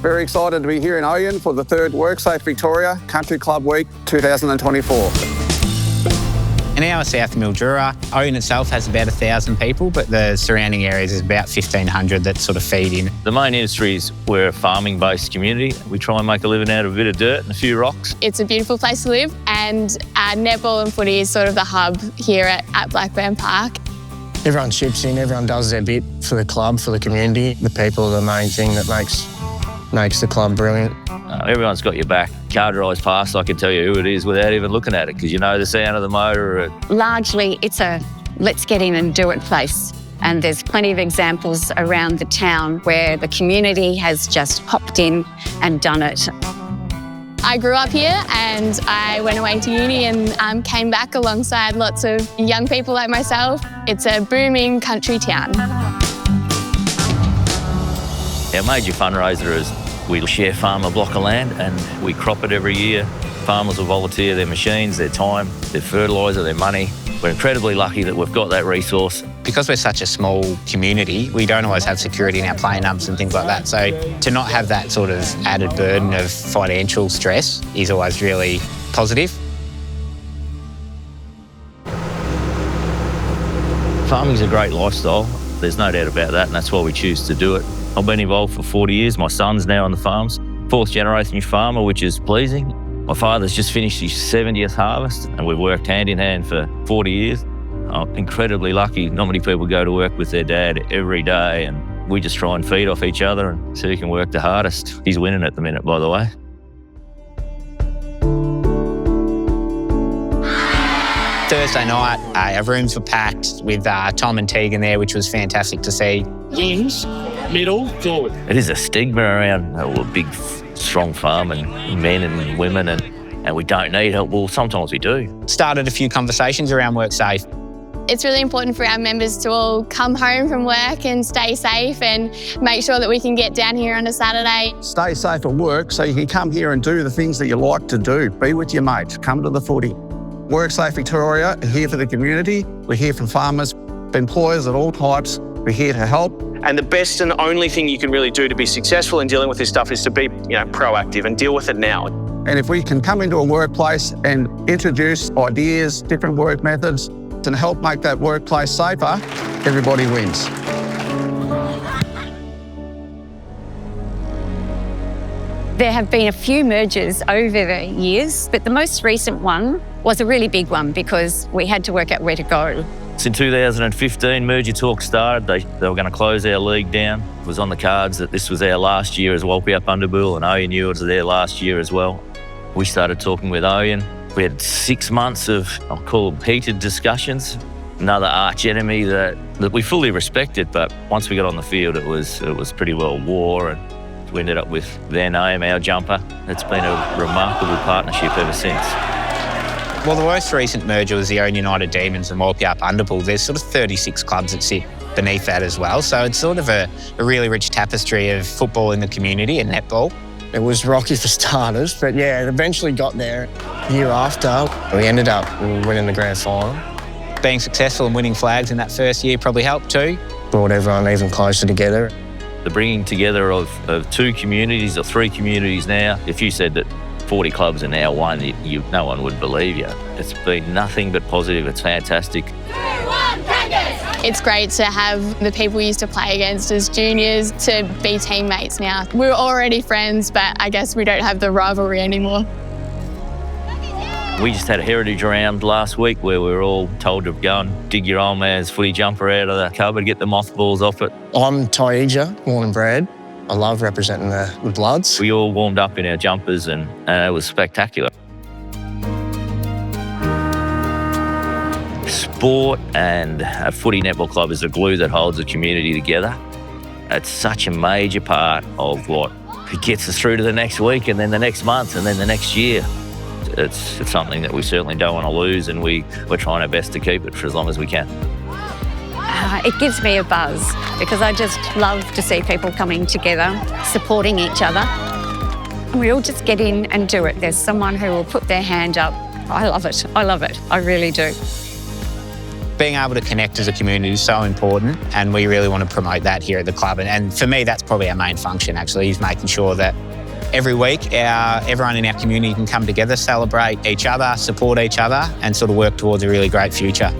Very excited to be here in Ouyen for the third WorkSafe Victoria Country Club Week 2024. In our South Mildura, Ouyen itself has about 1,000 people, but the surrounding areas is about 1,500 that sort of feed in. The main industry is we're a farming-based community. We try and make a living out of a bit of dirt and a few rocks. It's a beautiful place to live, and netball and footy is sort of the hub here at Blackburn Park. Everyone chips in, everyone does their bit for the club, for the community. The people are the main thing that makes the club brilliant. Everyone's got your back. Car drives past, I can tell you who it is without even looking at it, because you know the sound of the motor. Largely, it's a let's get in and do it place. And there's plenty of examples around the town where the community has just hopped in and done it. I grew up here and I went away to uni and came back alongside lots of young people like myself. It's a booming country town. Our major fundraiser is we share farm a block of land and we crop it every year. Farmers will volunteer their machines, their time, their fertiliser, their money. We're incredibly lucky that we've got that resource. Because we're such a small community, we don't always have security in our play numbers and things like that. So to not have that sort of added burden of financial stress is always really positive. Farming's a great lifestyle. There's no doubt about that, and that's why we choose to do it. I've been involved for 40 years. My son's now on the farms. Fourth generation farmer, which is pleasing. My father's just finished his 70th harvest, and we've worked hand in hand for 40 years. I'm incredibly lucky. Not many people go to work with their dad every day, and we just try and feed off each other and see who can work the hardest. He's winning at the minute, by the way. Thursday night, our rooms were packed with Tom and Tiega there, which was fantastic to see. Wings, middle, forward. It is a stigma around a big, strong farm and men and women, and we don't need help. Well, sometimes we do. Started a few conversations around WorkSafe. It's really important for our members to all come home from work and stay safe and make sure that we can get down here on a Saturday. Stay safe at work so you can come here and do the things that you like to do. Be with your mates, come to the footy. WorkSafe Victoria are here for the community. We're here for farmers, employers of all types. We're here to help. And the best and only thing you can really do to be successful in dealing with this stuff is to be, proactive and deal with it now. And if we can come into a workplace and introduce ideas, different work methods, and help make that workplace safer, everybody wins. There have been a few mergers over the years, but the most recent one was a really big one because we had to work out where to go. In 2015, merger talks started. They were going to close our league down. It was on the cards that this was our last year as Walpeup-Underbool, and Ouyen United was their last year as well. We started talking with Ouyen. We had 6 months of, I'll call them heated discussions. Another arch enemy that we fully respected, but once we got on the field, it was pretty well war, and we ended up with their name, our jumper. It's been a remarkable partnership ever since. Well, the most recent merger was the Ouyen United Demons and Walpeup-Underbool. There's sort of 36 clubs that sit beneath that as well. So it's sort of a really rich tapestry of football in the community and netball. It was rocky for starters, but yeah, it eventually got there. Year after, we ended up winning the grand final. Being successful and winning flags in that first year probably helped too. Brought everyone even closer together. The bringing together of two communities or three communities now. If you said that 40 clubs are now one, no one would believe you. It's been nothing but positive. It's fantastic. It's great to have the people we used to play against as juniors to be teammates now. We were already friends, but I guess we don't have the rivalry anymore. We just had a heritage round last week where we were all told to go and dig your old man's footy jumper out of the cupboard, get the mothballs off it. I'm Tiega, born and bred. I love representing the Bloods. We all warmed up in our jumpers and it was spectacular. Sport and a footy netball club is the glue that holds the community together. It's such a major part of what gets us through to the next week and then the next month and then the next year. It's something that we certainly don't want to lose, and we're trying our best to keep it for as long as we can. It gives me a buzz because I just love to see people coming together, supporting each other. We all just get in and do it. There's someone who will put their hand up. I love it. I love it. I really do. being able to connect as a community is so important, and we really want to promote that here at the club. And for me, that's probably our main function, actually, is making sure that every week everyone in our community can come together, celebrate each other, support each other, and sort of work towards a really great future.